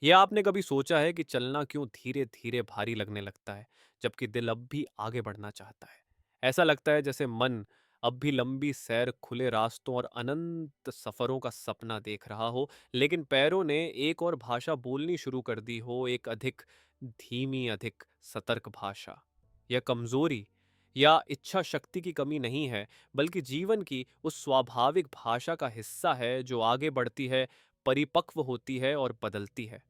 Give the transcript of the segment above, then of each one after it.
या आपने कभी सोचा है कि चलना क्यों धीरे-धीरे भारी लगने लगता है, जबकि दिल अब भी आगे बढ़ना चाहता है? ऐसा लगता है जैसे मन अब भी लंबी सैर, खुले रास्तों और अनंत सफरों का सपना देख रहा हो, लेकिन पैरों ने एक और भाषा बोलनी शुरू कर दी हो, एक अधिक धीमी, अधिक सतर्क भाषा। यह कमजोरी या इच्छा शक्ति की कमी नहीं है, बल्कि जीवन की उस स्वाभाविक भाषा का हिस्सा है जो आगे बढ़ती है, परिपक्व होती है और बदलती है।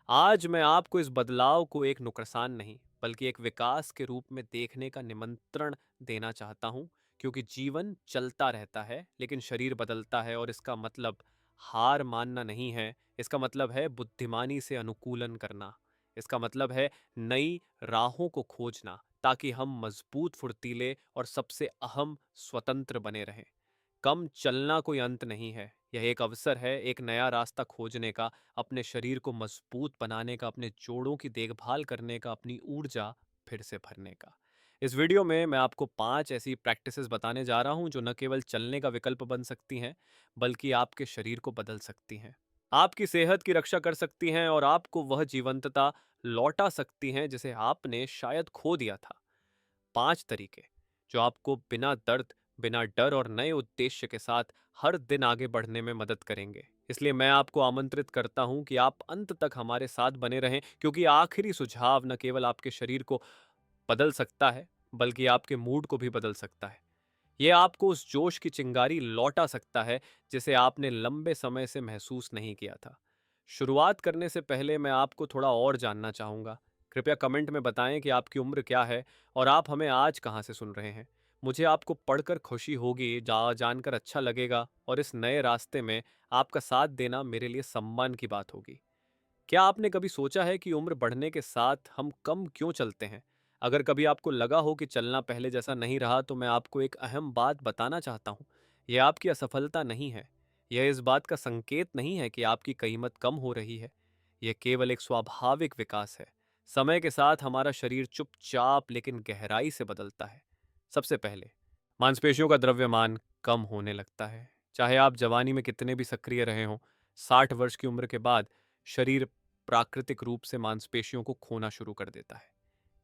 आज मैं आपको इस बदलाव को एक नुकसान नहीं, बल्कि एक विकास के रूप में देखने का निमंत्रण देना चाहता हूं, क्योंकि जीवन चलता रहता है, लेकिन शरीर बदलता है और इसका मतलब हार मानना नहीं है। इसका मतलब है बुद्धिमानी से अनुकूलन करना। इसका मतलब है नई राहों को खोजना, ताकि हम मजबूत, फुर्तीले और सबसे अहम स्वतंत्र बने रहें। कम चलना कोई अंत नहीं है, यह एक अवसर है, एक नया रास्ता खोजने का, अपने शरीर को मजबूत बनाने का, अपने जोड़ों की देखभाल करने का, अपनी ऊर्जा फिर से भरने का। इस वीडियो में मैं आपको 5 ऐसी प्रैक्टिसेस बताने जा रहा हूं जो न केवल चलने का विकल्प बन सकती हैं, बल्कि आपके शरीर को बदल सकती हैं, आपकी सेहत की रक्षा कर सकती हैं और आपको वह जीवंतता लौटा सकती हैं जिसे आपने शायद खो दिया था। 5 तरीके जो आपको बिना दर्द, बिना डर और नए उद्देश्य के साथ हर दिन आगे बढ़ने में मदद करेंगे। इसलिए मैं आपको आमंत्रित करता हूं कि आप अंत तक हमारे साथ बने रहें, क्योंकि आखिरी सुझाव न केवल आपके शरीर को बदल सकता है, बल्कि आपके मूड को भी बदल सकता है। यह आपको उस जोश की चिंगारी लौटा सकता है जिसे आपने लंबे समय से महसूस नहीं किया था। शुरुआत करने से पहले मैं आपको थोड़ा और जानना चाहूंगा। कृपया कमेंट में बताएं कि आपकी उम्र क्या है और आप हमें आज कहां से सुन रहे हैं। मुझे आपको पढ़कर खुशी होगी, जानकर अच्छा लगेगा, और इस नए रास्ते में आपका साथ देना मेरे लिए सम्मान की बात होगी। क्या आपने कभी सोचा है कि उम्र बढ़ने के साथ हम कम क्यों चलते हैं? अगर कभी आपको लगा हो कि चलना पहले जैसा नहीं रहा, तो मैं आपको एक अहम बात बताना चाहता हूँ। यह आपकी असफलता नहीं है। यह इस बात का संकेत नहीं है कि आपकी कीमत कम हो रही है। यह केवल एक स्वाभाविक विकास है। समय के साथ हमारा शरीर चुपचाप लेकिन गहराई से बदलता है। सबसे पहले, मांसपेशियों का द्रव्यमान कम होने लगता है। चाहे आप जवानी में कितने भी सक्रिय रहे हों, 60 वर्ष की उम्र के बाद शरीर प्राकृतिक रूप से मांसपेशियों को खोना शुरू कर देता है।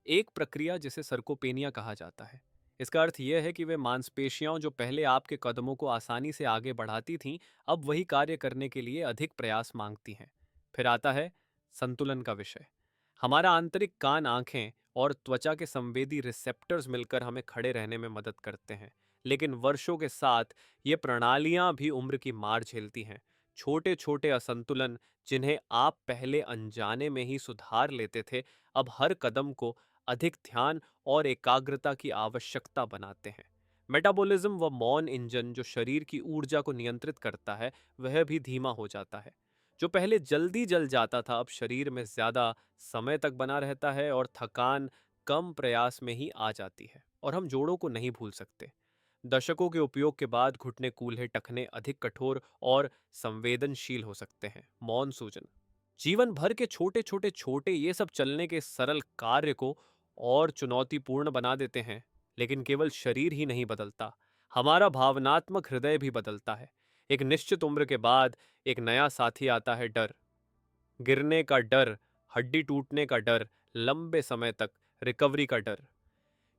एक प्रक्रिया जिसे सर्कोपेनिया कहा जाता है। इसका अर्थ यह है कि वे मांसपेशियां जो पहले आपके कदमों को आसानी से आगे बढ़ाती थीं, अब वही कार्य करने के लिए अधिक प्रयास मांगती हैं। फिर आता है संतुलन का विषय। हमारा आंतरिक कान, आंखें और त्वचा के संवेदी रिसेप्टर्स मिलकर हमें खड़े रहने में मदद करते हैं। लेकिन वर्षों के साथ ये प्रणालियां भी उम्र की मार झेलती हैं। छोटे छोटे असंतुलन, जिन्हें आप पहले अनजाने में ही सुधार लेते थे, अब हर कदम को अधिक ध्यान और एकाग्रता की आवश्यकता बनाते हैं। मेटाबॉलिज्म, व मौन इंजन जो शरीर की ऊर्जा को नियंत्रित करता है, वह भी धीमा हो जाता है। जो पहले जल्दी जल जाता था, अब शरीर में ज्यादा समय तक बना रहता है और थकान कम प्रयास में ही आ जाती है। और हम जोड़ों को नहीं भूल सकते। दशकों के उपयोग के बाद घुटने, कूल्हे, टखने अधिक कठोर और संवेदनशील हो सकते हैं। मौन सूजन, जीवन भर के छोटे छोटे छोटे ये सब चलने के सरल कार्य को और चुनौतीपूर्ण बना देते हैं। लेकिन केवल शरीर ही नहीं बदलता, हमारा भावनात्मक हृदय भी बदलता है। एक निश्चित उम्र के बाद एक नया साथी आता है, डर। गिरने का डर, हड्डी टूटने का डर, लंबे समय तक रिकवरी का डर।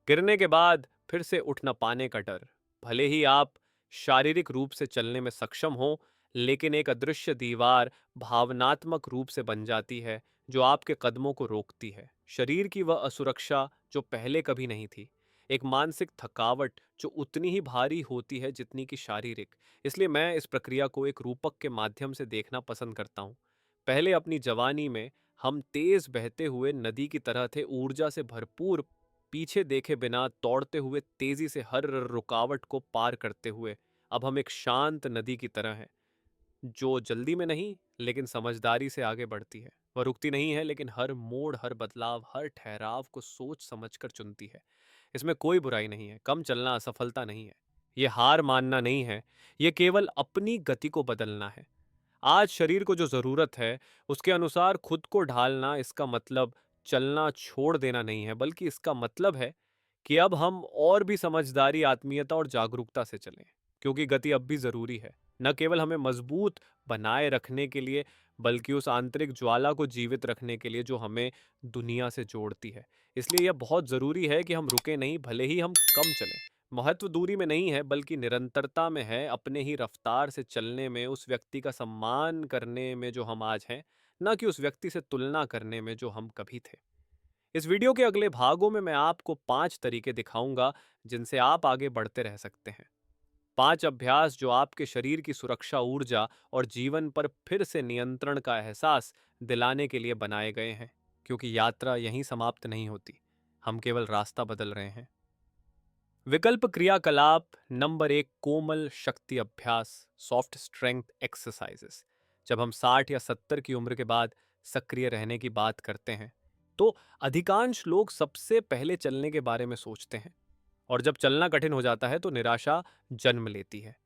गिरने के बाद फिर से उठ न पाने का डर। भले ही आप शारीरिक रूप से चलने में सक्षम हो, लेकिन एक अदृश्य दीवार भावनात्मक रूप से बन जाती है, जो आपके कदमों को रोकती है। शरीर की वह असुरक्षा जो पहले कभी नहीं थी। एक मानसिक थकावट जो उतनी ही भारी होती है जितनी कि शारीरिक। इसलिए मैं इस प्रक्रिया को एक रूपक के माध्यम से देखना पसंद करता हूँ। पहले अपनी जवानी में हम तेज बहते हुए नदी की तरह थे, ऊर्जा से भरपूर, पीछे देखे बिना दौड़ते हुए, तेजी से हर रुकावट को पार करते हुए। अब हम एक शांत नदी की तरह हैं, जो जल्दी में नहीं, लेकिन समझदारी से आगे बढ़ती है। वह रुकती नहीं है, लेकिन हर मोड़, हर बदलाव, हर ठहराव को सोच समझकर चुनती है। इसमें कोई बुराई नहीं है। कम चलना असफलता नहीं है। ये हार मानना नहीं है। ये केवल अपनी गति को बदलना है। आज शरीर को जो जरूरत है, उसके अनुसार खुद को ढालना, इसका मतलब चलना छोड़ देना नहीं है, बल्कि इसका मतलब है कि अब हम और भी समझदारी, आत्मीयता और जागरूकता से चलें। क्योंकि गति अब भी जरूरी है, न केवल हमें मजबूत बनाए रखने के लिए, बल्कि उस आंतरिक ज्वाला को जीवित रखने के लिए जो हमें दुनिया से जोड़ती है। इसलिए यह बहुत ज़रूरी है कि हम रुकें नहीं, भले ही हम कम चलें। महत्व दूरी में नहीं है, बल्कि निरंतरता में है, अपने ही रफ्तार से चलने में, उस व्यक्ति का सम्मान करने में जो हम आज हैं, ना कि उस व्यक्ति से तुलना करने में जो हम कभी थे। इस वीडियो के अगले भागों में मैं आपको 5 तरीके दिखाऊंगा जिनसे आप आगे बढ़ते रह सकते हैं। 5 अभ्यास जो आपके शरीर की सुरक्षा ऊर्जा और जीवन पर फिर से नियंत्रण का एहसास दिलाने के लिए बनाए गए हैं, क्योंकि यात्रा यहीं समाप्त नहीं होती, हम केवल रास्ता बदल रहे हैं। विकल्प क्रियाकलाप नंबर 1, कोमल शक्ति अभ्यास, सॉफ्ट स्ट्रेंथ एक्सरसाइजेस। जब हम 60 या 70 की उम्र के बाद सक्रिय रहने की बात करते हैं, तो अधिकांश लोग सबसे पहले चलने के बारे में सोचते हैं, और जब चलना कठिन हो जाता है तो निराशा जन्म लेती है।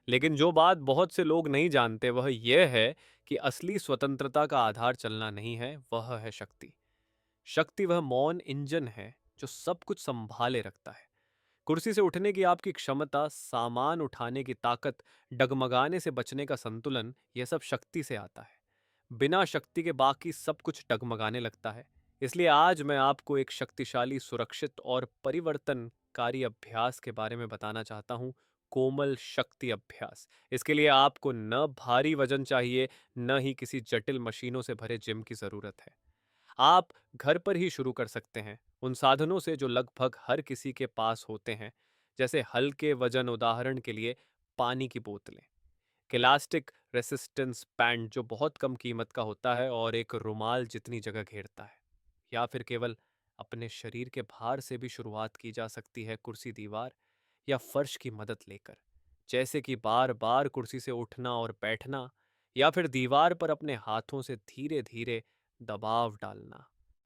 लेकिन जो बात बहुत से लोग नहीं जानते वह यह है कि असली स्वतंत्रता का आधार चलना नहीं है, वह है शक्ति। शक्ति वह मौन इंजन है जो सब कुछ संभाले रखता है। कुर्सी से उठने की आपकी क्षमता, सामान उठाने की ताकत, डगमगाने से बचने का संतुलन, यह सब शक्ति से आता है। बिना शक्ति के बाकी सब कुछ डगमगाने लगता है। इसलिए आज मैं आपको एक शक्तिशाली, सुरक्षित और परिवर्तनकारी अभ्यास के बारे में बताना चाहता हूँ, कोमल शक्ति अभ्यास। इसके लिए आपको न भारी वजन चाहिए, न ही किसी जटिल मशीनों से भरे जिम की जरूरत है। आप घर पर ही शुरू कर सकते हैं, उन साधनों से जो लगभग हर किसी के पास होते हैं, जैसे हल्के वजन, उदाहरण के लिए पानी की बोतलें, इलास्टिक रेसिस्टेंस बैंड जो बहुत कम कीमत का होता है और एक रुमाल जितनी जगह घेरता है, या फिर केवल अपने शरीर के भार से भी शुरुआत की जा सकती है, कुर्सी, दीवार या फर्श की मदद लेकर, जैसे कि बार बार कुर्सी से उठना और बैठना, या फिर दीवार पर अपने हाथों से धीरे धीरे दबाव डालना,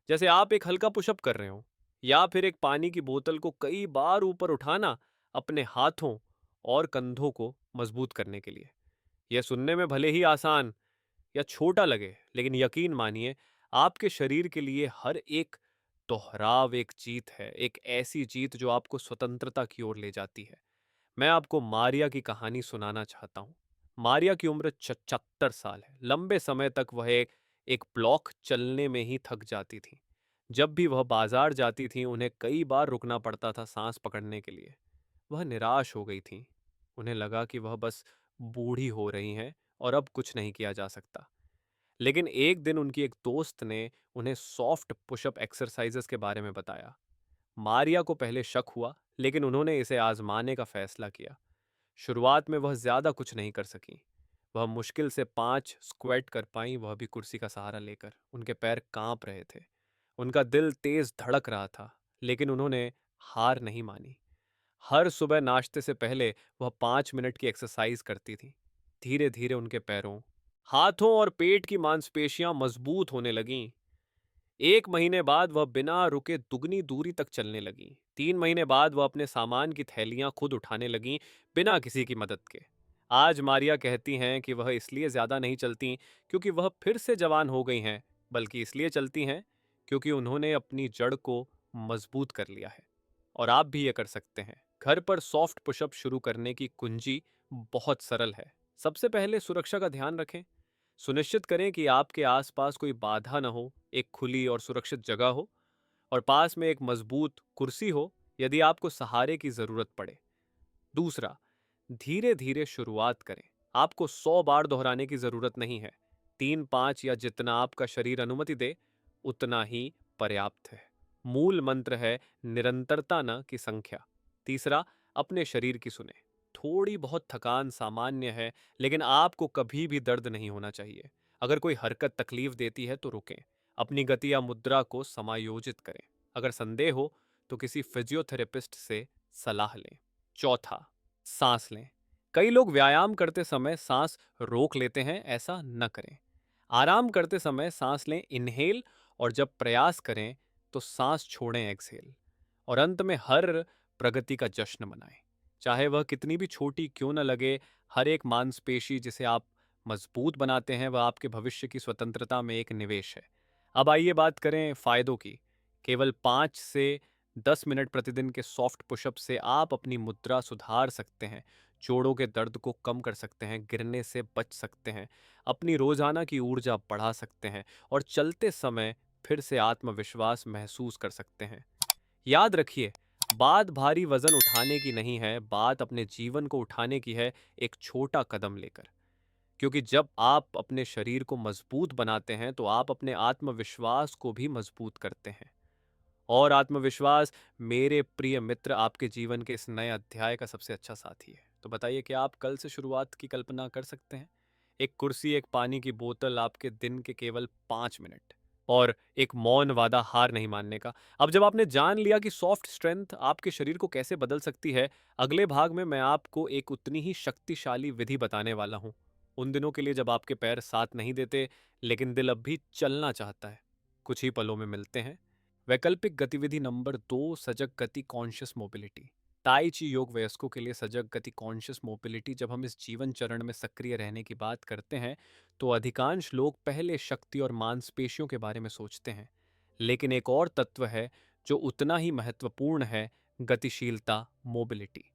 जैसे आप एक हल्का पुशअप कर रहे हो, या फिर एक पानी की बोतल को कई बार ऊपर उठाना अपने हाथों और कंधों को मजबूत करने के लिए। यह सुनने में भले ही आसान या छोटा लगे, लेकिन यकीन मानिए, आपके शरीर के लिए हर एक दोहराव एक जीत है, एक ऐसी जीत जो आपको स्वतंत्रता की ओर ले जाती है। मैं आपको मारिया की कहानी सुनाना चाहता हूँ। मारिया की उम्र 76 साल है। लंबे समय तक वह एक ब्लॉक चलने में ही थक जाती थी। जब भी वह बाजार जाती थी, उन्हें कई बार रुकना पड़ता था सांस पकड़ने के लिए। वह निराश हो गई थी। उन्हें लगा कि वह बस बूढ़ी हो रही हैं और अब कुछ नहीं किया जा सकता। लेकिन एक दिन उनकी एक दोस्त ने उन्हें सॉफ्ट पुशअप एक्सरसाइजेस के बारे में बताया। मारिया को पहले शक हुआ, लेकिन उन्होंने इसे आजमाने का फैसला किया। शुरुआत में वह ज्यादा कुछ नहीं कर सकी। वह मुश्किल से 5 स्क्वाट कर पाई, वह भी कुर्सी का सहारा लेकर। उनके पैर कांप रहे थे, उनका दिल तेज धड़क रहा था, लेकिन उन्होंने हार नहीं मानी। हर सुबह नाश्ते से पहले वह 5 मिनट की एक्सरसाइज करती थी। धीरे धीरे उनके पैरों, हाथों और पेट की मांसपेशियां मजबूत होने लगीं। 1 महीने बाद वह बिना रुके दुगनी दूरी तक चलने लगीं। 3 महीने बाद वह अपने सामान की थैलियां खुद उठाने लगीं, बिना किसी की मदद के। आज मारिया कहती हैं कि वह इसलिए ज्यादा नहीं चलती क्योंकि वह फिर से जवान हो गई हैं, बल्कि इसलिए चलती हैं क्योंकि उन्होंने अपनी जड़ को मजबूत कर लिया है। और आप भी ये कर सकते हैं। घर पर सॉफ्ट पुशअप शुरू करने की कुंजी बहुत सरल है। सबसे पहले सुरक्षा का ध्यान रखें। सुनिश्चित करें कि आपके आसपास कोई बाधा न हो, एक खुली और सुरक्षित जगह हो, और पास में एक मजबूत कुर्सी हो यदि आपको सहारे की जरूरत पड़े। दूसरा, धीरे धीरे शुरुआत करें। आपको 100 बार दोहराने की जरूरत नहीं है। 3, 5 या जितना आपका शरीर अनुमति दे, उतना ही पर्याप्त है। मूल मंत्र है निरंतरता, न कि संख्या। तीसरा, अपने शरीर की सुने। थोड़ी बहुत थकान सामान्य है, लेकिन आपको कभी भी दर्द नहीं होना चाहिए। अगर कोई हरकत तकलीफ देती है तो रुकें। अपनी गति या मुद्रा को समायोजित करें। अगर संदेह हो तो किसी फिजियोथेरेपिस्ट से सलाह लें। चौथा, सांस लें। कई लोग व्यायाम करते समय सांस रोक लेते हैं, ऐसा न करें। आराम करते समय सांस लें, इनहेल, और जब प्रयास करें तो सांस छोड़ें, एक्सहेल। और अंत में हर प्रगति का जश्न मनाएं, चाहे वह कितनी भी छोटी क्यों न लगे। हर एक मांसपेशी जिसे आप मजबूत बनाते हैं, वह आपके भविष्य की स्वतंत्रता में एक निवेश है। अब आइए बात करें फायदों की। केवल 5 से 10 मिनट प्रतिदिन के सॉफ्ट पुशअप से आप अपनी मुद्रा सुधार सकते हैं, जोड़ों के दर्द को कम कर सकते हैं, गिरने से बच सकते हैं, अपनी रोजाना की ऊर्जा बढ़ा सकते हैं और चलते समय फिर से आत्मविश्वास महसूस कर सकते हैं। याद रखिए, बात भारी वजन उठाने की नहीं है, बात अपने जीवन को उठाने की है, एक छोटा कदम लेकर। क्योंकि जब आप अपने शरीर को मजबूत बनाते हैं तो आप अपने आत्मविश्वास को भी मजबूत करते हैं। और आत्मविश्वास, मेरे प्रिय मित्र, आपके जीवन के इस नए अध्याय का सबसे अच्छा साथी है। तो बताइए, क्या आप कल से शुरुआत की कल्पना कर सकते हैं? एक कुर्सी, एक पानी की बोतल, आपके दिन के केवल 5 मिनट और एक मौन वादा हार नहीं मानने का। अब जब आपने जान लिया कि सॉफ्ट स्ट्रेंथ आपके शरीर को कैसे बदल सकती है, अगले भाग में मैं आपको एक उतनी ही शक्तिशाली विधि बताने वाला हूं, उन दिनों के लिए जब आपके पैर साथ नहीं देते लेकिन दिल अब भी चलना चाहता है। कुछ ही पलों में मिलते हैं। वैकल्पिक गतिविधि नंबर 2, सजग गति कॉन्शियस मोबिलिटी। ताई ची योग वयस्कों के लिए सजग गति कॉन्शियस मोबिलिटी। जब हम इस जीवन चरण में सक्रिय रहने की बात करते हैं तो अधिकांश लोग पहले शक्ति और मांसपेशियों के बारे में सोचते हैं, लेकिन एक और तत्व है जो उतना ही महत्वपूर्ण है, गतिशीलता, मोबिलिटी।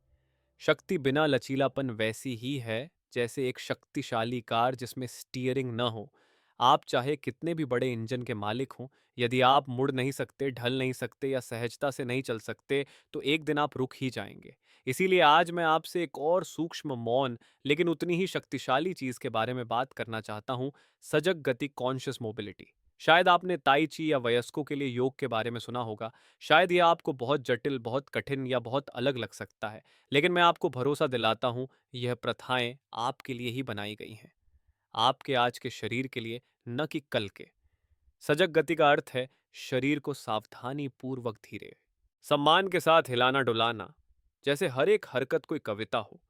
शक्ति बिना लचीलापन वैसी ही है जैसे एक शक्तिशाली कार जिसमें स्टीयरिंग न हो। आप चाहे कितने भी बड़े इंजन के मालिक हों, यदि आप मुड़ नहीं सकते, ढल नहीं सकते या सहजता से नहीं चल सकते, तो एक दिन आप रुक ही जाएंगे। इसीलिए आज मैं आपसे एक और सूक्ष्म, मौन लेकिन उतनी ही शक्तिशाली चीज के बारे में बात करना चाहता हूं, सजग गति कॉन्शियस मोबिलिटी। शायद आपने ताई ची या वयस्कों के लिए योग के बारे में सुना होगा। शायद यह आपको बहुत जटिल, बहुत कठिन या बहुत अलग लग सकता है, लेकिन मैं आपको भरोसा दिलाता हूं, यह प्रथाएं आपके लिए ही बनाई गई हैं, आपके आज के शरीर के लिए, न कि कल के। सजग गति का अर्थ है शरीर को सावधानी पूर्वक, धीरे, सम्मान के साथ हिलाना डुलाना, जैसे हर एक हरकत कोई कविता हो,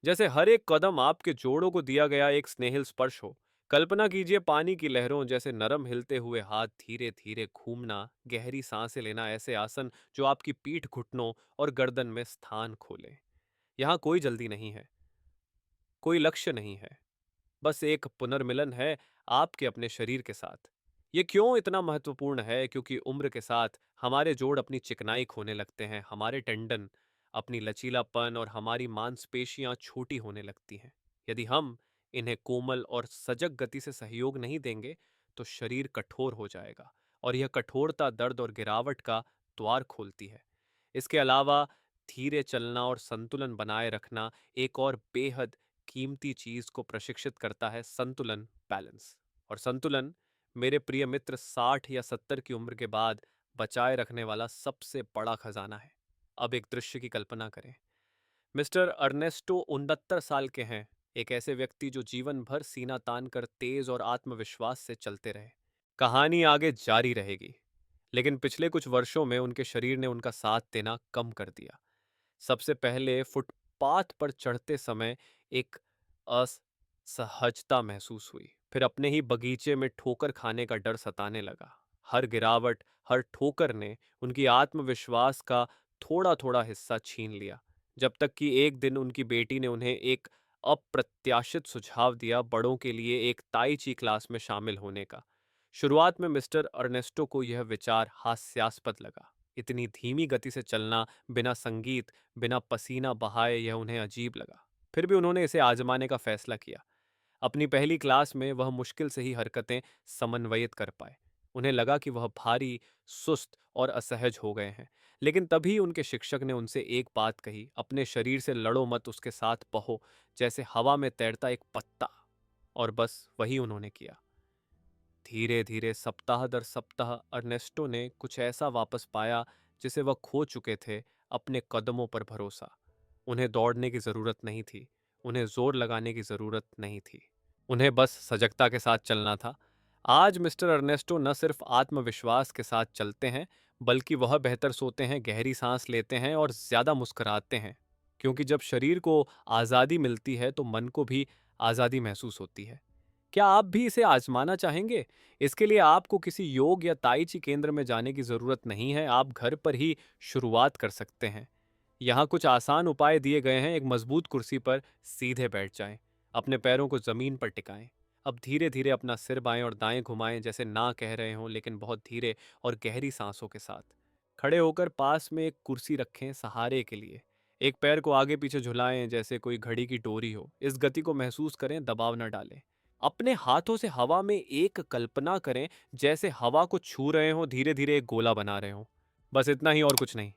जैसे हर एक कदम आपके जोड़ों को दिया गया एक स्नेहिल स्पर्श हो। कल्पना कीजिए पानी की लहरों जैसे नरम हिलते हुए हाथ धीरे धीरे घूमना, गहरी सांसें लेना, ऐसे आसन जो आपकी पीठ, घुटनों और गर्दन में स्थान खोले। यहाँ कोई जल्दी नहीं है, कोई लक्ष्य नहीं है, बस एक पुनर्मिलन है आपके अपने शरीर के साथ। ये क्यों इतना महत्वपूर्ण है? क्योंकि उम्र के साथ हमारे जोड़ अपनी चिकनाई खोने लगते हैं, हमारे टेंडन अपनी लचीलापन और हमारी मांसपेशियां छोटी होने लगती हैं। यदि हम इन्हें कोमल और सजग गति से सहयोग नहीं देंगे तो शरीर कठोर हो जाएगा और यह कठोरता दर्द और गिरावट का द्वार खोलती है। इसके अलावा धीरे चलना और संतुलन बनाए रखना एक और बेहद कीमती चीज को प्रशिक्षित करता है, संतुलन, बैलेंस। और संतुलन, मेरे प्रिय मित्र, 60 या 70 की उम्र के बाद बचाए रखने वाला सबसे बड़ा खजाना है। अब एक दृश्य की कल्पना करें। मिस्टर अर्नेस्टो 69 साल के हैं, एक ऐसे व्यक्ति जो जीवन भर सीना तान कर तेज और आत्मविश्वास से चलते रहे। कहानी आगे जारी रहेगी, लेकिन पिछले कुछ वर्षों में उनके शरीर ने उनका साथ देना कम कर दिया। सबसे पहले फुटपाथ पर चढ़ते समय एक असहजता महसूस हुई, फिर अपने ही बगीचे में ठोकर खाने का डर सताने लगा। हर गिरावट, हर ठोकर ने उनकी आत्मविश्वास का थोड़ा थोड़ा हिस्सा छीन लिया, जब तक कि एक दिन उनकी बेटी ने उन्हें एक अप्रत्याशित सुझाव दिया, बड़ों के लिए एक ताई ची क्लास में शामिल होने का। शुरुआत में मिस्टर अर्नेस्टो को यह विचार हास्यास्पद लगा। इतनी धीमी गति से चलना, बिना संगीत, बिना पसीना बहाए, यह उन्हें अजीब लगा। फिर भी उन्होंने इसे आजमाने का फैसला किया। अपनी पहली क्लास में वह मुश्किल से ही हरकतें समन्वयित कर पाए। उन्हें लगा कि वह भारी, सुस्त और असहज हो गए हैं। लेकिन तभी उनके शिक्षक ने उनसे एक बात कही, अपने शरीर से लड़ो मत, उसके साथ बहो, जैसे हवा में तैरता एक पत्ता। और बस वही उन्होंने किया। धीरे धीरे, सप्ताह दर सप्ताह, अर्नेस्टो ने कुछ ऐसा वापस पाया जिसे वह खो चुके थे, अपने कदमों पर भरोसा। उन्हें दौड़ने की जरूरत नहीं थी, उन्हें जोर लगाने की जरूरत नहीं थी, उन्हें बस सजगता के साथ चलना था। आज मिस्टर अर्नेस्टो न सिर्फ आत्मविश्वास के साथ चलते हैं, बल्कि वह बेहतर सोते हैं, गहरी सांस लेते हैं और ज्यादा मुस्कुराते हैं। क्योंकि जब शरीर को आज़ादी मिलती है तो मन को भी आज़ादी महसूस होती है। क्या आप भी इसे आजमाना चाहेंगे? इसके लिए आपको किसी योग या ताई ची केंद्र में जाने की जरूरत नहीं है, आप घर पर ही शुरुआत कर सकते हैं। यहाँ कुछ आसान उपाय दिए गए हैं। एक मजबूत कुर्सी पर सीधे बैठ जाएं, अपने पैरों को जमीन पर टिकाएं। अब धीरे धीरे अपना सिर बाएं और दाएं घुमाएं, जैसे ना कह रहे हों, लेकिन बहुत धीरे और गहरी सांसों के साथ। खड़े होकर पास में एक कुर्सी रखें सहारे के लिए। एक पैर को आगे पीछे झुलाएं जैसे कोई घड़ी की डोरी हो। इस गति को महसूस करें, दबाव न डालें। अपने हाथों से हवा में एक कल्पना करें, जैसे हवा को छू रहे हो, धीरे धीरे एक गोला बना रहे हो। बस इतना ही और कुछ नहीं।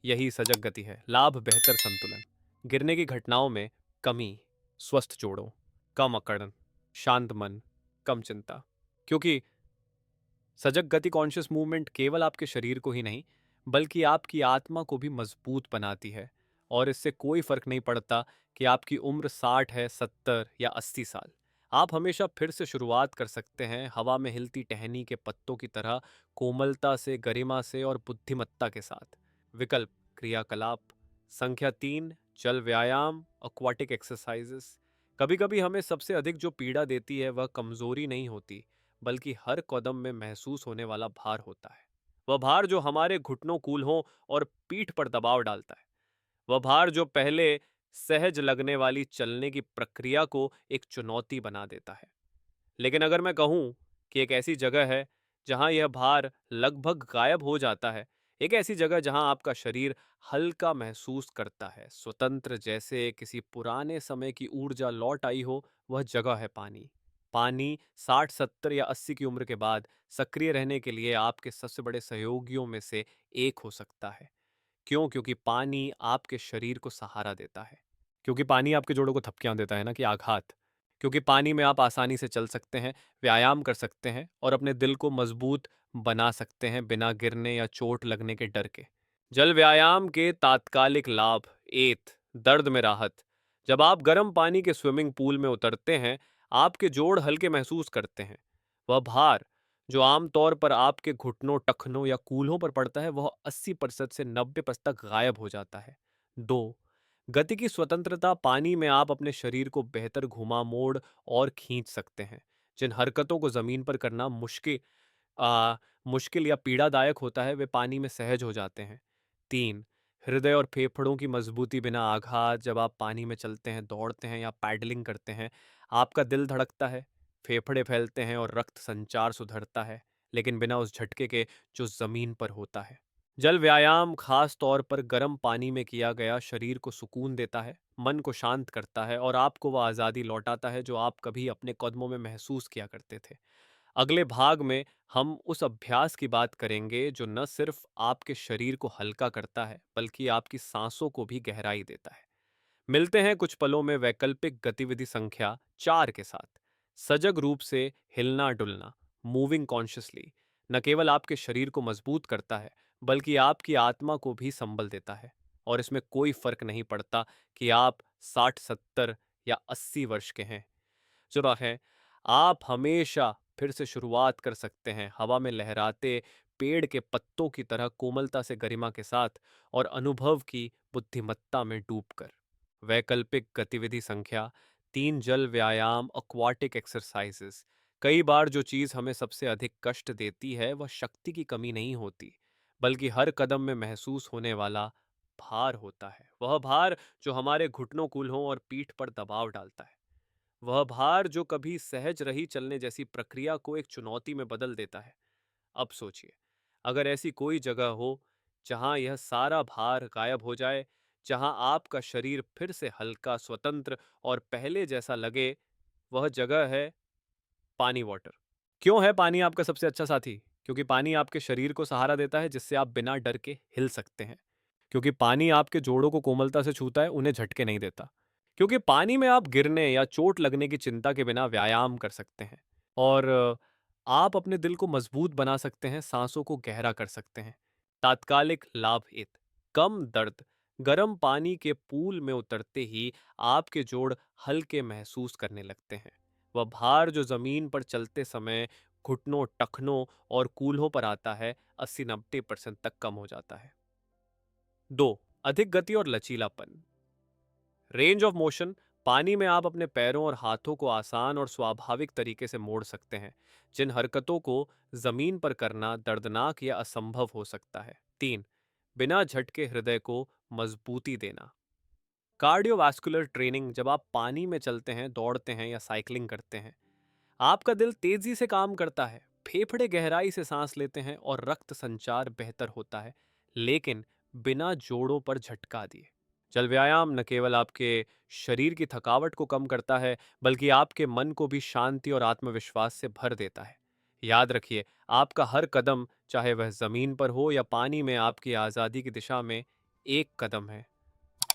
यही सजग गति है। लाभ बेहतर संतुलन, गिरने की घटनाओं में कमी, स्वस्थ जोड़ों, कम अकड़न, शांत मन, कम चिंता। क्योंकि सजग गति कॉन्शियस मूवमेंट केवल आपके शरीर को ही नहीं, बल्कि आपकी आत्मा को भी मजबूत बनाती है। और इससे कोई फर्क नहीं पड़ता कि आपकी उम्र 60 है, 70 या 80 साल। आप हमेशा फिर से शुरुआत कर सकते हैं, हवा में हिलती टहनी के पत्तों की तरह, कोमलता से, गरिमा से और बुद्धिमत्ता के साथ। विकल्प क्रियाकलाप संख्या 3, जल व्यायाम, एक्वाटिक एक्सरसाइजेस। कभी कभी हमें सबसे अधिक जो पीड़ा देती है वह कमजोरी नहीं होती, बल्कि हर कदम में महसूस होने वाला भार होता है। वह भार जो हमारे घुटनों, कूल्हों और पीठ पर दबाव डालता है। वह भार जो पहले सहज लगने वाली चलने की प्रक्रिया को एक चुनौती बना देता है। लेकिन अगर मैं कहूं कि एक ऐसी जगह है जहां यह भार लगभग गायब हो जाता है, एक ऐसी जगह जहां आपका शरीर हल्का महसूस करता है, स्वतंत्र, जैसे किसी पुराने समय की ऊर्जा लौट आई हो, वह जगह है पानी। पानी 60, 70 या 80 की उम्र के बाद सक्रिय रहने के लिए आपके सबसे बड़े सहयोगियों में से एक हो सकता है। क्यों? क्योंकि पानी आपके शरीर को सहारा देता है। क्योंकि पानी आपके जोड़ों को थपकियां देता है ना, कि आघात। क्योंकि पानी में आप आसानी से चल सकते हैं, व्यायाम कर सकते हैं और अपने दिल को मजबूत बना सकते हैं, बिना गिरने या चोट लगने के डर के। जल व्यायाम के तात्कालिक लाभ। एथ दर्द में राहत। जब आप गर्म पानी के स्विमिंग पूल में उतरते हैं, आपके जोड़ हल्के महसूस करते हैं। वह भार जो आमतौर पर आपके घुटनों, टखनों या कूल्हों पर पड़ता है, वह 80% से 90% तक गायब हो जाता है। 2, गति की स्वतंत्रता। पानी में आप अपने शरीर को बेहतर घुमा, मोड़ और खींच सकते हैं। जिन हरकतों को जमीन पर करना मुश्किल या पीड़ादायक होता है, वे पानी में सहज हो जाते हैं। 3, हृदय और फेफड़ों की मजबूती बिना आघात। जब आप पानी में चलते हैं, दौड़ते हैं या पैडलिंग करते हैं, आपका दिल धड़कता है, फेफड़े फैलते हैं और रक्त संचार सुधरता है, लेकिन बिना उस झटके के जो जमीन पर होता है। जल व्यायाम खास तौर पर गर्म पानी में किया गया शरीर को सुकून देता है, मन को शांत करता है और आपको वह आज़ादी लौटाता है जो आप कभी अपने कदमों में महसूस किया करते थे। अगले भाग में हम उस अभ्यास की बात करेंगे जो न सिर्फ आपके शरीर को हल्का करता है, बल्कि आपकी सांसों को भी गहराई देता है। मिलते हैं कुछ पलों में वैकल्पिक गतिविधि संख्या 4 के साथ। सजग रूप से हिलना डुलना, मूविंग कॉन्शियसली, न केवल आपके शरीर को मजबूत करता है, बल्कि आपकी आत्मा को भी संबल देता है। और इसमें कोई फर्क नहीं पड़ता कि आप 60, 70 या 80 वर्ष के हैं। सुना है, आप हमेशा फिर से शुरुआत कर सकते हैं, हवा में लहराते पेड़ के पत्तों की तरह, कोमलता से, गरिमा के साथ और अनुभव की बुद्धिमत्ता में डूबकर। वैकल्पिक गतिविधि संख्या 3, जल व्यायाम, एक्वाटिक एक्सरसाइजेस। कई बार जो चीज हमें सबसे अधिक कष्ट देती है वह शक्ति की कमी नहीं होती, बल्कि हर कदम में महसूस होने वाला भार होता है। वह भार जो हमारे घुटनों, कूल्हों और पीठ पर दबाव डालता है। वह भार जो कभी सहज रही चलने जैसी प्रक्रिया को एक चुनौती में बदल देता है। अब सोचिए, अगर ऐसी कोई जगह हो जहां यह सारा भार गायब हो जाए, जहां आपका शरीर फिर से हल्का, स्वतंत्र और पहले जैसा लगे, वह जगह है पानी, वाटर। क्यों है पानी आपका सबसे अच्छा साथी? क्योंकि पानी आपके शरीर को सहारा देता है, जिससे आप बिना डर के हिल सकते हैं। क्योंकि पानी आपके जोड़ों को कोमलता से छूता है, उन्हें झटके नहीं देता। क्योंकि पानी में आप गिरने या चोट लगने की चिंता के बिना व्यायाम कर सकते हैं। और आप अपने दिल को मजबूत बना सकते हैं, सांसों को गहरा कर सकते हैं। तात्कालिक लाभ हित, कम दर्द। गर्म पानी के पूल में उतरते ही आपके जोड़ हल्के महसूस करने लगते हैं। वह भार जो जमीन पर चलते समय घुटनों, टखनों और कूल्हों पर आता है, 80-90% तक कम हो जाता है। 2, अधिक गति और लचीलापन। Range of motion. पानी में आप अपने पैरों और हाथों को आसान और स्वाभाविक तरीके से मोड़ सकते हैं, जिन हरकतों को जमीन पर करना दर्दनाक या असंभव हो सकता है। 3, बिना झटके हृदय को मजबूती देना। Cardiovascular training. जब आप पानी में चलते हैं, दौड़ते हैं या साइकिलिंग करते हैं, आपका दिल तेजी से काम करता है, फेफड़े गहराई से सांस लेते हैं और रक्त संचार बेहतर होता है, लेकिन बिना जोड़ों पर झटका दिए। जल व्यायाम न केवल आपके शरीर की थकावट को कम करता है, बल्कि आपके मन को भी शांति और आत्मविश्वास से भर देता है। याद रखिए, आपका हर कदम, चाहे वह जमीन पर हो या पानी में, आपकी आज़ादी की दिशा में एक कदम है।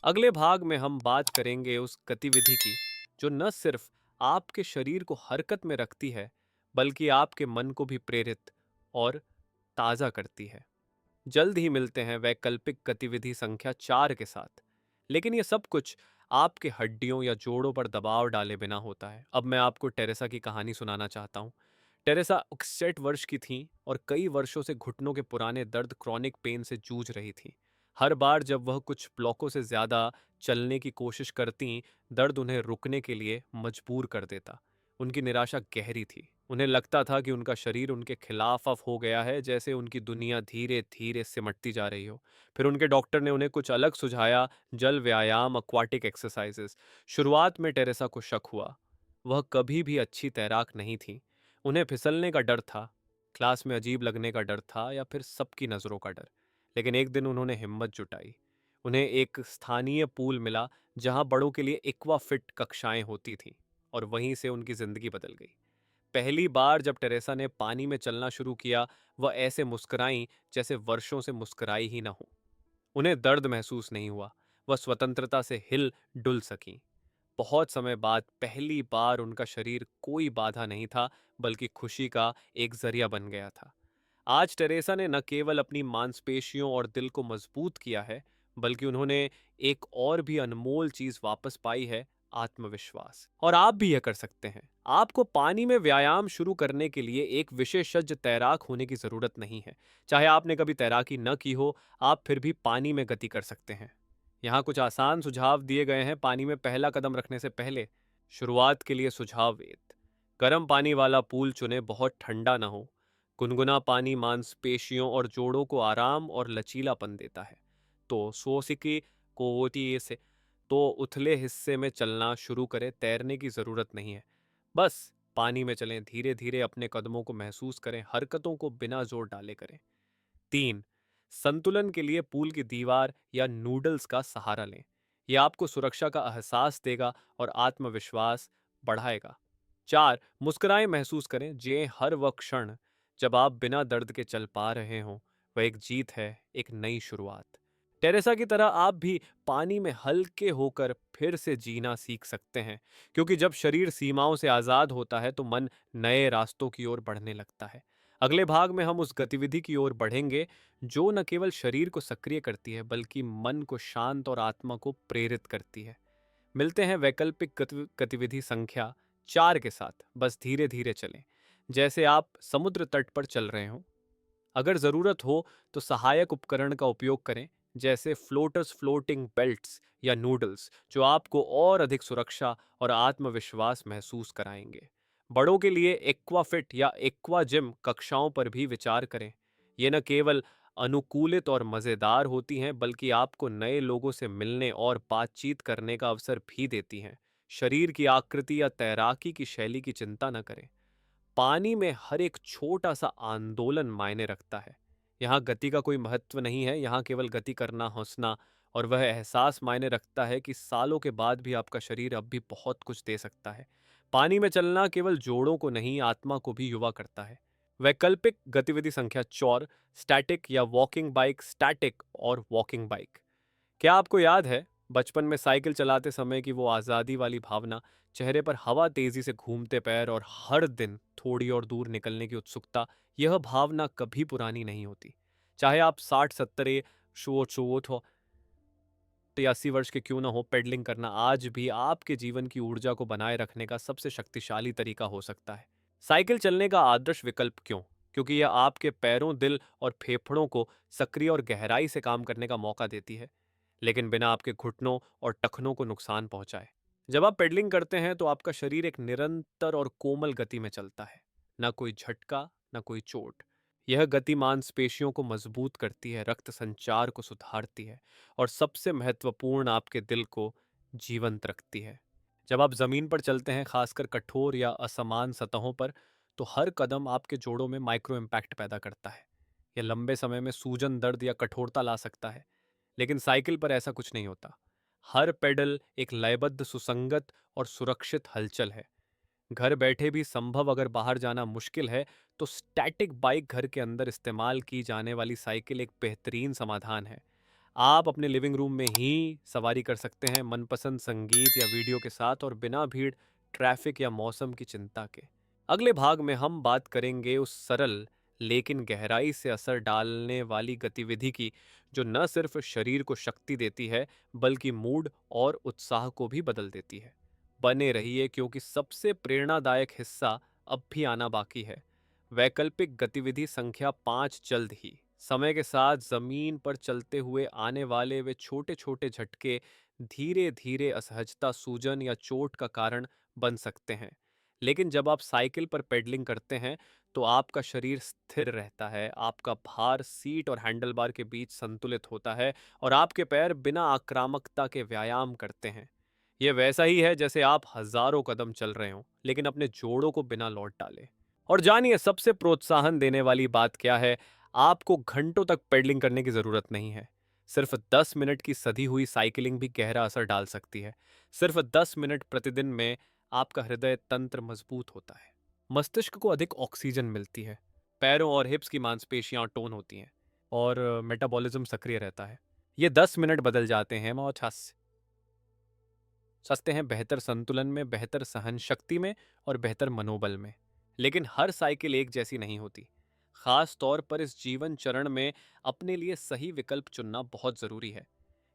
अगले भाग में हम बात करेंगे उस गतिविधि की जो न सिर्फ आपके शरीर को हरकत में रखती है, बल्कि आपके मन को भी प्रेरित और ताज़ा करती है। जल्द ही मिलते हैं वैकल्पिक गतिविधि संख्या 4 के साथ। लेकिन ये सब कुछ आपके हड्डियों या जोड़ों पर दबाव डाले बिना होता है। अब मैं आपको टेरेसा की कहानी सुनाना चाहता हूँ। टेरेसा 61 वर्ष की थीं और कई वर्षों से घुटनों के पुराने दर्द, क्रॉनिक पेन से जूझ रही थीं। हर बार जब वह कुछ ब्लॉकों से ज़्यादा चलने की कोशिश करतीं, दर्द उन्हें रुकने के लिए मजबूर कर देता। उनकी निराशा गहरी थी। उन्हें लगता था कि उनका शरीर उनके खिलाफ अब हो गया है, जैसे उनकी दुनिया धीरे धीरे सिमटती जा रही हो। फिर उनके डॉक्टर ने उन्हें कुछ अलग सुझाया, जल व्यायाम, aquatic एक्सरसाइजेस। शुरुआत में टेरेसा को शक हुआ। वह कभी भी अच्छी तैराक नहीं थी। उन्हें फिसलने का डर था, क्लास में अजीब लगने का डर था, या फिर सबकी नज़रों का डर। लेकिन एक दिन उन्होंने हिम्मत जुटाई। उन्हें एक स्थानीय पूल मिला जहां बड़ों के लिए एक्वा फिट कक्षाएं होती थीं, और वहीं से उनकी जिंदगी बदल गई। पहली बार जब टेरेसा ने पानी में चलना शुरू किया, वह ऐसे मुस्कुराईं जैसे वर्षों से मुस्कुराई ही ना हो। उन्हें दर्द महसूस नहीं हुआ। वह स्वतंत्रता से हिल डुल सकीं। बहुत समय बाद पहली बार उनका शरीर कोई बाधा नहीं था, बल्कि खुशी का एक जरिया बन गया था। आज टेरेसा ने न केवल अपनी मांसपेशियों और दिल को मजबूत किया है, बल्कि उन्होंने एक और भी अनमोल चीज वापस पाई है, आत्मविश्वास। और आप भी यह कर सकते हैं। आपको पानी में व्यायाम शुरू करने के लिए एक विशेषज्ञ तैराक होने की जरूरत नहीं है। चाहे आपने कभी तैराकी न की हो, आप फिर भी पानी में गति कर सकते हैं। यहाँ कुछ आसान सुझाव दिए गए हैं पानी में पहला कदम रखने से पहले। शुरुआत के लिए सुझाव वेद: गर्म पानी वाला पूल चुने, बहुत ठंडा ना हो। गुनगुना पानी मांसपेशियों और जोड़ों को आराम और लचीलापन देता है। तो सोसिकी कोवोटी से तो उथले हिस्से में चलना शुरू करें, तैरने की जरूरत नहीं है। बस पानी में चलें, धीरे धीरे अपने कदमों को महसूस करें, हरकतों को बिना जोर डाले करें। 3. संतुलन के लिए पूल की दीवार या नूडल्स का सहारा लें। यह आपको सुरक्षा का एहसास देगा और आत्मविश्वास बढ़ाएगा। 4. मुस्कुराएं, महसूस करें जे हर वह क्षण जब आप बिना दर्द के चल पा रहे हों, वह एक जीत है, एक नई शुरुआत। टेरेसा की तरह आप भी पानी में हल्के होकर फिर से जीना सीख सकते हैं, क्योंकि जब शरीर सीमाओं से आज़ाद होता है तो मन नए रास्तों की ओर बढ़ने लगता है। अगले भाग में हम उस गतिविधि की ओर बढ़ेंगे जो न केवल शरीर को सक्रिय करती है, बल्कि मन को शांत और आत्मा को प्रेरित करती है। मिलते हैं वैकल्पिक गतिविधि संख्या 4 के साथ। बस धीरे धीरे चलें, जैसे आप समुद्र तट पर चल रहे हों। अगर ज़रूरत हो तो सहायक उपकरण का उपयोग करें, जैसे फ्लोटर्स, फ्लोटिंग बेल्ट्स या नूडल्स, जो आपको और अधिक सुरक्षा और आत्मविश्वास महसूस कराएंगे। बड़ों के लिए एक्वाफिट या एक्वा जिम कक्षाओं पर भी विचार करें। ये न केवल अनुकूलित और मज़ेदार होती हैं, बल्कि आपको नए लोगों से मिलने और बातचीत करने का अवसर भी देती हैं। शरीर की आकृति या तैराकी की शैली की चिंता न करें। पानी में हर एक छोटा सा आंदोलन मायने रखता है। यहाँ गति का कोई महत्व नहीं है, यहाँ केवल गति करना, हंसना और वह एहसास मायने रखता है कि सालों के बाद भी आपका शरीर अब भी बहुत कुछ दे सकता है। पानी में चलना केवल जोड़ों को नहीं, आत्मा को भी युवा करता है। वैकल्पिक गतिविधि संख्या 4: स्टैटिक या वॉकिंग बाइक। स्टैटिक और वॉकिंग बाइक, क्या आपको याद है बचपन में साइकिल चलाते समय की वो आज़ादी वाली भावना, चेहरे पर हवा, तेजी से घूमते पैर और हर दिन थोड़ी और दूर निकलने की उत्सुकता? यह भावना कभी पुरानी नहीं होती। चाहे आप 60 70 शोध हो या 80 वर्ष के क्यों ना हो, पेडलिंग करना आज भी आपके जीवन की ऊर्जा को बनाए रखने का सबसे शक्तिशाली तरीका हो सकता है। साइकिल चलने का आदर्श विकल्प क्यों? क्योंकि यह आपके पैरों, दिल और फेफड़ों को सक्रिय और गहराई से काम करने का मौका देती है, लेकिन बिना आपके घुटनों और टखनों को नुकसान पहुंचाए। जब आप पेडलिंग करते हैं तो आपका शरीर एक निरंतर और कोमल गति में चलता है। ना कोई झटका, ना कोई चोट। यह गति मांसपेशियों को मजबूत करती है, रक्त संचार को सुधारती है और सबसे महत्वपूर्ण, आपके दिल को जीवंत रखती है। जब आप जमीन पर चलते हैं, खासकर कठोर या असमान सतहों पर, तो हर कदम आपके जोड़ों में माइक्रो इम्पैक्ट पैदा करता है। यह लंबे समय में सूजन, दर्द या कठोरता ला सकता है, लेकिन साइकिल पर ऐसा कुछ नहीं होता। हर पेडल एक लयबद्ध, सुसंगत और सुरक्षित हलचल है। घर बैठे भी संभव अगर बाहर जाना मुश्किल है, तो स्टैटिक बाइक घर के अंदर इस्तेमाल की जाने वाली साइकिल एक बेहतरीन समाधान है। आप अपने लिविंग रूम में ही सवारी कर सकते हैं, मनपसंद संगीत या वीडियो के साथ, और बिना भीड़, ट्रैफिक या मौसम की चिंता के। अगले भाग में हम बात करेंगे उस सरल लेकिन गहराई से असर डालने वाली गतिविधि की, जो न सिर्फ शरीर को शक्ति देती है, बल्कि मूड और उत्साह को भी बदल देती है। बने रहिए, क्योंकि सबसे प्रेरणादायक हिस्सा अब भी आना बाकी है। वैकल्पिक गतिविधि संख्या 5 जल्द ही। समय के साथ जमीन पर चलते हुए आने वाले वे छोटे छोटे झटके धीरे धीरे असहजता, सूजन या चोट का कारण बन सकते हैं। लेकिन जब आप साइकिल पर पेडलिंग करते हैं, तो आपका शरीर स्थिर रहता है, आपका भार सीट और हैंडलबार के बीच संतुलित होता है, और आपके पैर बिना आक्रामकता के व्यायाम करते हैं। ये वैसा ही है जैसे आप हजारों कदम चल रहे हों, लेकिन अपने जोड़ों को बिना लौट डाले। और जानिए सबसे प्रोत्साहन देने वाली बात क्या है। आपको घंटों तक पेडलिंग करने की जरूरत नहीं है। सिर्फ 10 मिनट की सधी हुई साइकिलिंग भी गहरा असर डाल सकती है। सिर्फ 10 मिनट प्रतिदिन में आपका हृदय तंत्र मजबूत होता है, मस्तिष्क को अधिक ऑक्सीजन मिलती है, पैरों और हिप्स की मांसपेशियां टोन होती हैं, और मेटाबॉलिज्म सक्रिय रहता है। ये 10 मिनट बदल जाते हैं और सस्ते हैं बेहतर संतुलन में, बेहतर सहन शक्ति में और बेहतर मनोबल में। लेकिन हर साइकिल एक जैसी नहीं होती। खास तौर पर इस जीवन चरण में अपने लिए सही विकल्प चुनना बहुत जरूरी है।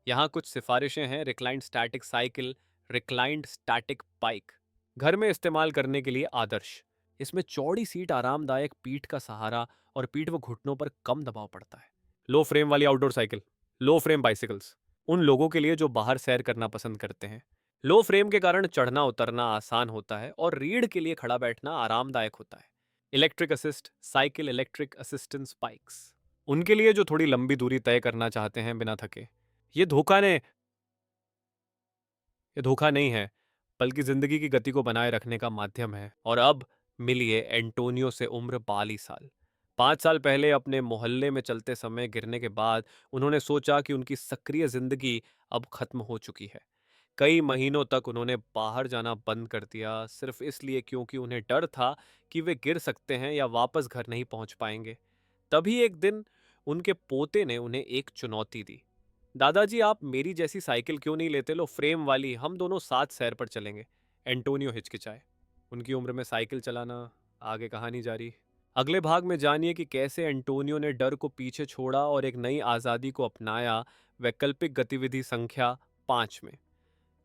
यहाँ कुछ सिफारिशें हैं। Reclined static cycle, reclined static bike, घर में इस्तेमाल करने के लिए आदर्श। इसमें चौड़ी सीट, आरामदायक पीठ का सहारा और पीठ व घुटनों पर कम दबाव पड़ता है। लो फ्रेम वाली outdoor cycle, low flame bicycles, उन लोगों के लिए जो बाहर सैर करना पसंद करते हैं। लो फ्रेम के कारण चढ़ना उतरना आसान होता है और रीढ़ के लिए खड़ा बैठना आरामदायक होता है। Electric assist cycle, electric assistance bikes, उनके लिए जो थोड़ी लंबी दूरी तय करना चाहते हैं बिना थके। ये धोखा ने ये धोखा नहीं है, बल्कि जिंदगी की गति को बनाए रखने का माध्यम है। और अब मिलिए एंटोनियो से, उम्र 42 साल। 5 साल पहले अपने मोहल्ले में चलते समय गिरने के बाद उन्होंने सोचा कि उनकी सक्रिय जिंदगी अब खत्म हो चुकी है। कई महीनों तक उन्होंने बाहर जाना बंद कर दिया, सिर्फ इसलिए क्योंकि उन्हें डर था कि वे गिर सकते हैं या वापस घर नहीं पहुंच पाएंगे। तभी एक दिन उनके पोते ने उन्हें एक चुनौती दी। दादाजी, आप मेरी जैसी साइकिल क्यों नहीं लेते? लो फ्रेम वाली, हम दोनों साथ सैर पर चलेंगे। एंटोनियो हिचकिचाए। उनकी उम्र में साइकिल चलाना। आगे कहानी जारी। अगले भाग में जानिए कि कैसे एंटोनियो ने डर को पीछे छोड़ा और एक नई आज़ादी को अपनाया। वैकल्पिक गतिविधि संख्या 5 में।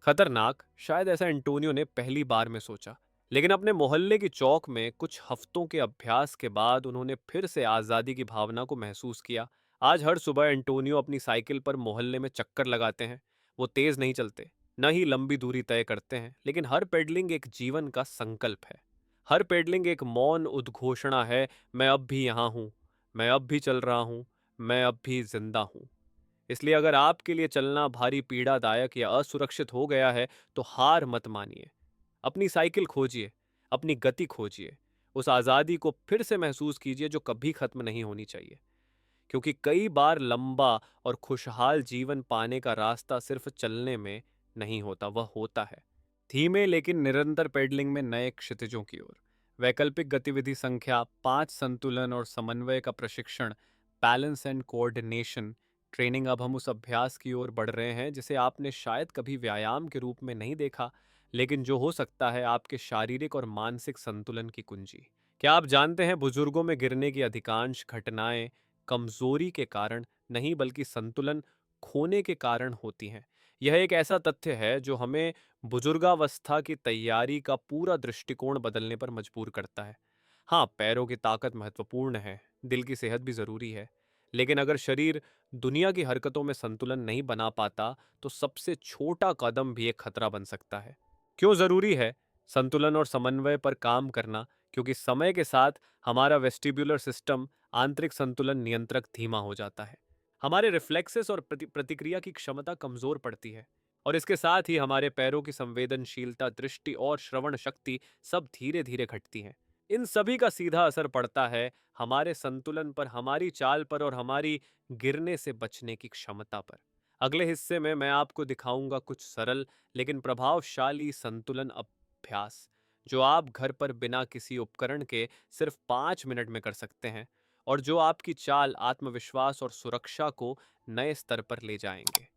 खतरनाक, शायद ऐसा एंटोनियो ने पहली बार में सोचा। लेकिन अपने मोहल्ले की चौक में कुछ हफ्तों के अभ्यास के बाद उन्होंने फिर से आज़ादी की भावना को महसूस किया। आज हर सुबह एंटोनियो अपनी साइकिल पर मोहल्ले में चक्कर लगाते हैं। वो तेज नहीं चलते, न ही लंबी दूरी तय करते हैं, लेकिन हर पेडलिंग एक जीवन का संकल्प है। हर पेडलिंग एक मौन उद्घोषणा है, मैं अब भी यहाँ हूँ, मैं अब भी चल रहा हूँ, मैं अब भी जिंदा हूँ। इसलिए अगर आपके लिए चलना भारी पीड़ादायक या असुरक्षित हो गया है, तो हार मत मानिए। अपनी साइकिल खोजिए, अपनी गति खोजिए, उस आज़ादी को फिर से महसूस कीजिए जो कभी खत्म नहीं होनी चाहिए। क्योंकि कई बार लंबा और खुशहाल जीवन पाने का रास्ता सिर्फ चलने में नहीं होता, वह होता है धीमे लेकिन निरंतर पेडलिंग में नए क्षितिजों की ओर। वैकल्पिक गतिविधि संख्या 5, संतुलन और समन्वय का प्रशिक्षण, बैलेंस एंड कोऑर्डिनेशन ट्रेनिंग। अब हम उस अभ्यास की ओर बढ़ रहे हैं जिसे आपने शायद कभी व्यायाम के रूप में नहीं देखा, लेकिन जो हो सकता है आपके शारीरिक और मानसिक संतुलन की कुंजी। क्या आप जानते हैं, बुजुर्गों में गिरने की अधिकांश घटनाएं कमजोरी के कारण नहीं, बल्कि संतुलन खोने के कारण होती हैं। यह एक ऐसा तथ्य है जो हमें बुजुर्गावस्था की तैयारी का पूरा दृष्टिकोण बदलने पर मजबूर करता है। हाँ, पैरों की ताकत महत्वपूर्ण है, दिल की सेहत भी जरूरी है, लेकिन अगर शरीर दुनिया की हरकतों में संतुलन नहीं बना पाता, तो सबसे छोटा कदम भी एक खतरा बन सकता है। क्यों जरूरी है संतुलन और समन्वय पर काम करना? क्योंकि समय के साथ हमारा वेस्टिब्युलर सिस्टम, आंतरिक संतुलन नियंत्रक, धीमा हो जाता है। हमारे रिफ्लेक्सेस और प्रतिक्रिया की क्षमता कमजोर पड़ती है, और इसके साथ ही हमारे पैरों की संवेदनशीलता, दृष्टि और श्रवण शक्ति सब धीरे धीरे घटती है। इन सभी का सीधा असर पड़ता है हमारे संतुलन पर, हमारी चाल पर और हमारी गिरने से बचने की क्षमता पर। अगले हिस्से में मैं आपको दिखाऊंगा कुछ सरल लेकिन प्रभावशाली संतुलन अभ्यास जो आप घर पर बिना किसी उपकरण के सिर्फ 5 मिनट में कर सकते हैं और जो आपकी चाल, आत्मविश्वास और सुरक्षा को नए स्तर पर ले जाएंगे।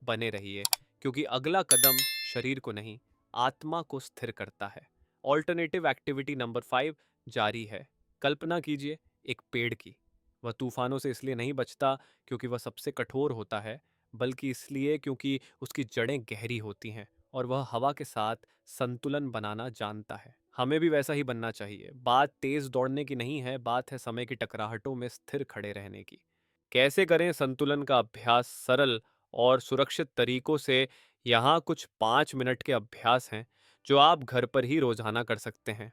बने रहिए, क्योंकि अगला कदम शरीर को नहीं, आत्मा को स्थिर करता है। ऑल्टरनेटिव एक्टिविटी नंबर 5 जारी है। कल्पना कीजिए एक पेड़ की। वह तूफानों से इसलिए नहीं बचता क्योंकि वह सबसे कठोर होता है, बल्कि इसलिए क्योंकि उसकी जड़ें गहरी होती हैं और वह हवा के साथ संतुलन बनाना जानता है। हमें भी वैसा ही बनना चाहिए। बात तेज दौड़ने की नहीं है, बात है समय की टकराहटों में स्थिर खड़े रहने की। कैसे करें संतुलन का अभ्यास सरल और सुरक्षित तरीकों से? यहाँ कुछ 5 मिनट के अभ्यास हैं जो आप घर पर ही रोजाना कर सकते हैं।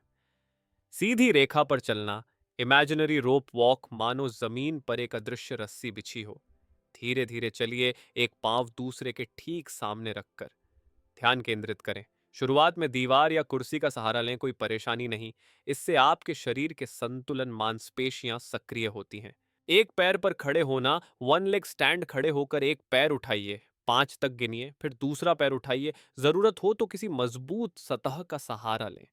सीधी रेखा पर चलना, इमेजिनरी रोप वॉक, मानो जमीन पर एक अदृश्य रस्सी बिछी हो। धीरे धीरे चलिए, एक पांव दूसरे के ठीक सामने रखकर। ध्यान केंद्रित करें। शुरुआत में दीवार या कुर्सी का सहारा लें, कोई परेशानी नहीं। इससे आपके शरीर के संतुलन मांसपेशियां सक्रिय होती हैं। एक पैर पर खड़े होना, वन लेग स्टैंड, खड़े होकर एक पैर उठाइए, 5 तक गिनिए, फिर दूसरा पैर उठाइए। जरूरत हो तो किसी मजबूत सतह का सहारा लें।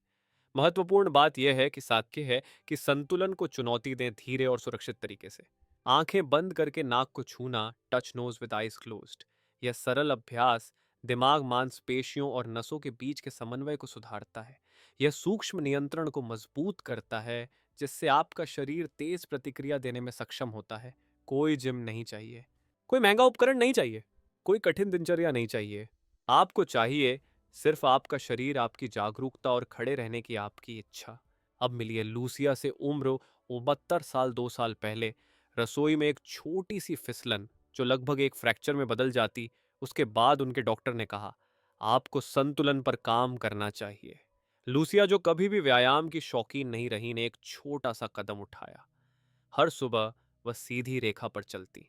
महत्वपूर्ण बात यह है कि साध्य है कि संतुलन को चुनौती दें धीरे और सुरक्षित तरीके से। आंखें बंद करके नाक को छूना, touch nose with eyes closed. यह सरल अभ्यास दिमाग, मांसपेशियों और नसों के बीच के समन्वय को सुधारता है। यह सूक्ष्म नियंत्रण को मजबूत करता है, जिससे आपका शरीर तेज प्रतिक्रिया देने में सक्षम होता है। कोई जिम नहीं चाहिए, कोई महंगा उपकरण नहीं चाहिए, कोई कठिन दिनचर्या नहीं चाहिए। आपको चाहिए सिर्फ आपका शरीर, आपकी जागरूकता और खड़े रहने की आपकी इच्छा। अब मिलिए लूसिया से। उम्र 69 साल, 2 साल पहले रसोई में एक छोटी सी फिसलन जो लगभग एक फ्रैक्चर में बदल जाती। उसके बाद उनके डॉक्टर ने कहा, आपको संतुलन पर काम करना चाहिए। लूसिया, जो कभी भी व्यायाम की शौकीन नहीं रही, ने एक छोटा सा कदम उठाया। हर सुबह वह सीधी रेखा पर चलती,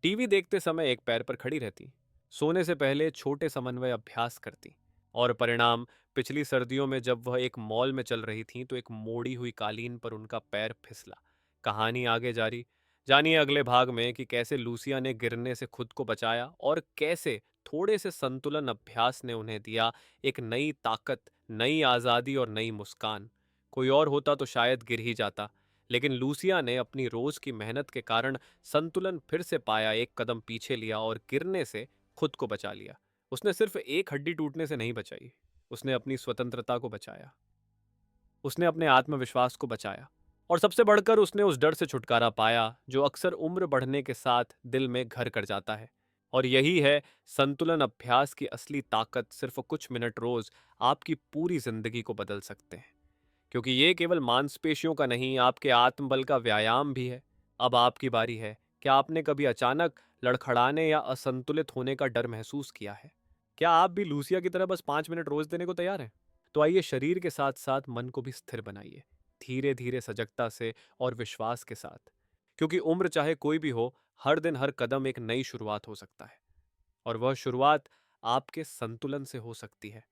टीवी देखते समय एक पैर पर खड़ी रहती, सोने से पहले छोटे समन्वय अभ्यास करती। और परिणाम, पिछली सर्दियों में जब वह एक मॉल में चल रही थीं, तो एक मोड़ी हुई कालीन पर उनका पैर फिसला। कहानी आगे जारी। जानिए अगले भाग में कि कैसे लूसिया ने गिरने से खुद को बचाया और कैसे थोड़े से संतुलन अभ्यास ने उन्हें दिया एक नई ताकत, नई आज़ादी और नई मुस्कान। कोई और होता तो शायद गिर ही जाता, लेकिन लूसिया ने अपनी रोज की मेहनत के कारण संतुलन फिर से पाया, एक कदम पीछे लिया और गिरने से खुद को बचा लिया। उसने सिर्फ एक हड्डी टूटने से नहीं बचाई, उसने अपनी स्वतंत्रता को बचाया, उसने अपने आत्मविश्वास को बचाया, और सबसे बढ़कर उसने उस डर से छुटकारा पाया जो अक्सर उम्र बढ़ने के साथ दिल में घर कर जाता है। और यही है संतुलन अभ्यास की असली ताकत। सिर्फ कुछ मिनट रोज आपकी पूरी जिंदगी को बदल सकते हैं, क्योंकि ये केवल मांसपेशियों का नहीं, आपके आत्मबल का व्यायाम भी है। अब आपकी बारी है। क्या आपने कभी अचानक लड़खड़ाने या असंतुलित होने का डर महसूस किया है? क्या आप भी लूसिया की तरह बस 5 मिनट रोज देने को तैयार हैं? तो आइए शरीर के साथ साथ मन को भी स्थिर बनाइए, धीरे धीरे, सजगता से और विश्वास के साथ। क्योंकि उम्र चाहे कोई भी हो, हर दिन, हर कदम एक नई शुरुआत हो सकता है। और वह शुरुआत आपके संतुलन से हो सकती है।